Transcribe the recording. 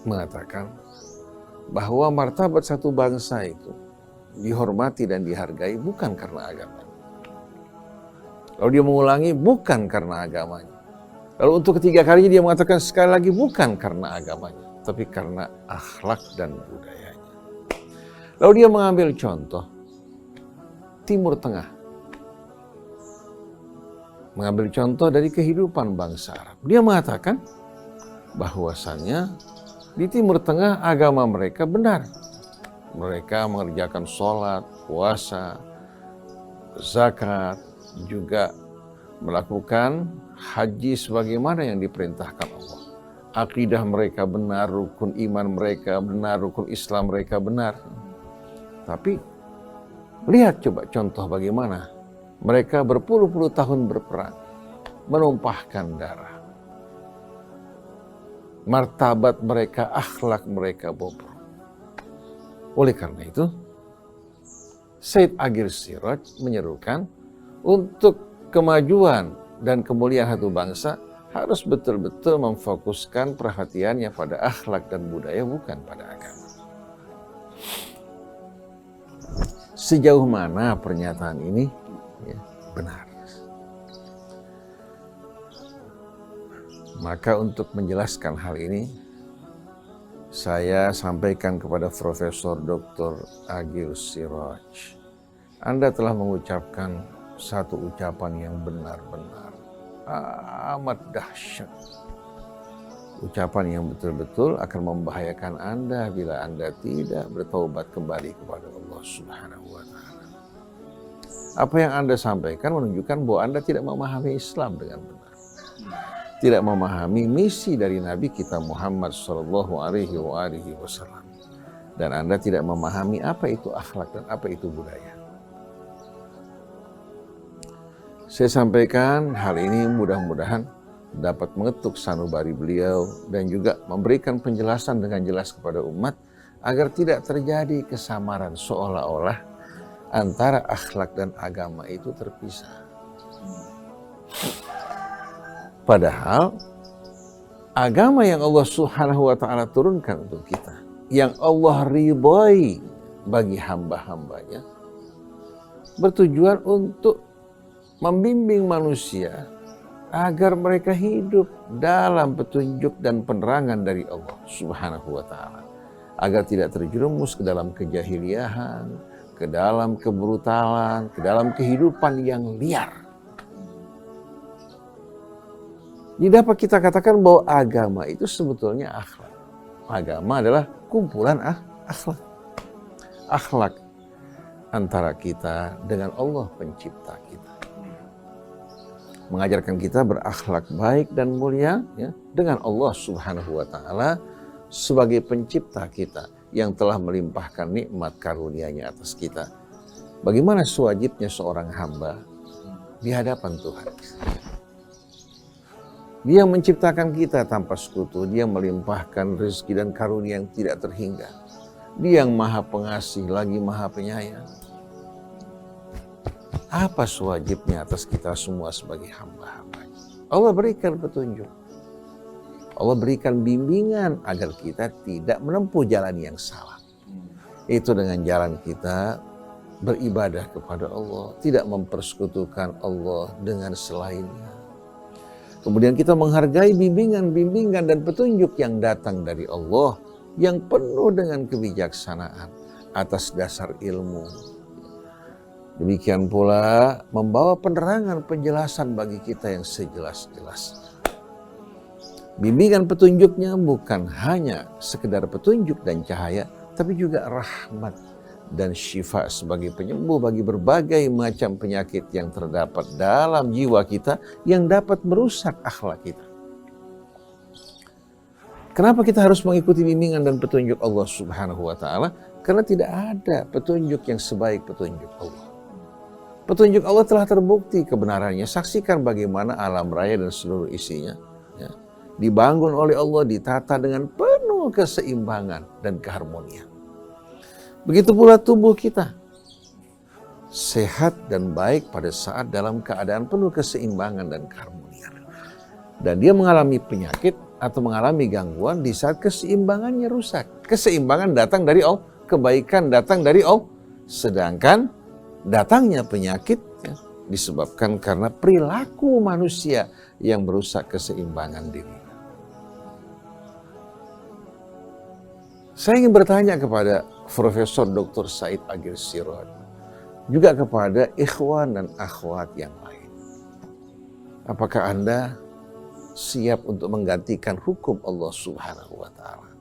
mengatakan bahwa martabat satu bangsa itu dihormati dan dihargai bukan karena agama. Lalu dia mengulangi bukan karena agamanya. Lalu untuk ketiga kalinya dia mengatakan sekali lagi bukan karena agamanya, tapi karena akhlak dan budayanya. Lalu dia mengambil contoh Timur Tengah. Mengambil contoh dari kehidupan bangsa Arab. Dia mengatakan bahwasannya di Timur Tengah agama mereka benar. Mereka mengerjakan sholat, puasa, zakat, juga melakukan haji sebagaimana yang diperintahkan Allah. Akidah mereka benar, rukun iman mereka benar, rukun Islam mereka benar. Tapi lihat coba contoh bagaimana mereka berpuluh-puluh tahun berperang, menumpahkan darah. Martabat mereka, akhlak mereka bobrok. Oleh karena itu, Said Agil Siraj menyerukan untuk kemajuan dan kemuliaan satu bangsa harus betul-betul memfokuskan perhatiannya pada akhlak dan budaya, bukan pada agama. Sejauh mana pernyataan ini benar? Maka untuk menjelaskan hal ini, saya sampaikan kepada Profesor Dr. Agil Siraj. Anda telah mengucapkan satu ucapan yang benar-benar amat dahsyat. Ucapan yang betul-betul akan membahayakan Anda bila Anda tidak bertaubat kembali kepada Allah Subhanahu wa Ta'ala. Apa yang Anda sampaikan menunjukkan bahwa Anda tidak memahami Islam dengan benar. Tidak memahami misi dari Nabi kita Muhammad sallallahu alaihi wasallam. Dan Anda tidak memahami apa itu akhlak dan apa itu budaya. Saya sampaikan hal ini mudah-mudahan dapat mengetuk sanubari beliau dan juga memberikan penjelasan dengan jelas kepada umat agar tidak terjadi kesamaran seolah-olah antara akhlak dan agama itu terpisah. Padahal agama yang Allah Subhanahu wa Ta'ala turunkan untuk kita, yang Allah ridhai bagi hamba-hambanya, bertujuan untuk membimbing manusia agar mereka hidup dalam petunjuk dan penerangan dari Allah Subhanahu wa Ta'ala, agar tidak terjerumus ke dalam kejahiliahan, ke dalam kebrutalan, ke dalam kehidupan yang liar. Jadi dapat kita katakan bahwa agama itu sebetulnya akhlak. Agama adalah kumpulan akhlak. Akhlak antara kita dengan Allah pencipta kita. Mengajarkan kita berakhlak baik dan mulia dengan Allah Subhanahu wa Ta'ala sebagai pencipta kita yang telah melimpahkan nikmat karunia-Nya atas kita. Bagaimana sewajibnya seorang hamba di hadapan Tuhan. Dia menciptakan kita tanpa sekutu, Dia melimpahkan rezeki dan karunia yang tidak terhingga. Dia yang Maha Pengasih lagi Maha Penyayang. Apa sewajibnya atas kita semua sebagai hamba-hambanya? Allah berikan petunjuk. Allah berikan bimbingan agar kita tidak menempuh jalan yang salah. Itu dengan jalan kita beribadah kepada Allah, tidak mempersekutukan Allah dengan selainnya. Kemudian kita menghargai bimbingan-bimbingan dan petunjuk yang datang dari Allah yang penuh dengan kebijaksanaan atas dasar ilmu. Demikian pula membawa penerangan penjelasan bagi kita yang sejelas-jelasnya. Bimbingan petunjuknya bukan hanya sekedar petunjuk dan cahaya, tapi juga rahmat dan syifa sebagai penyembuh bagi berbagai macam penyakit yang terdapat dalam jiwa kita yang dapat merusak akhlak kita. Kenapa kita harus mengikuti bimbingan dan petunjuk Allah Subhanahu wa Ta'ala? Karena tidak ada petunjuk yang sebaik petunjuk Allah. Petunjuk Allah telah terbukti kebenarannya. Saksikan bagaimana alam raya dan seluruh isinya dibangun oleh Allah, ditata dengan penuh keseimbangan dan keharmonian. Begitu pula tubuh kita sehat dan baik pada saat dalam keadaan penuh keseimbangan dan keharmonian. Dan dia mengalami penyakit atau mengalami gangguan di saat keseimbangannya rusak. Keseimbangan datang dari Allah, kebaikan datang dari Allah. Sedangkan datangnya penyakit disebabkan karena perilaku manusia yang merusak keseimbangan diri. Saya ingin bertanya kepada Profesor Dr. Said Agil Siraj, juga kepada ikhwan dan akhwat yang lain. Apakah Anda siap untuk menggantikan hukum Allah Subhanahu wa Ta'ala?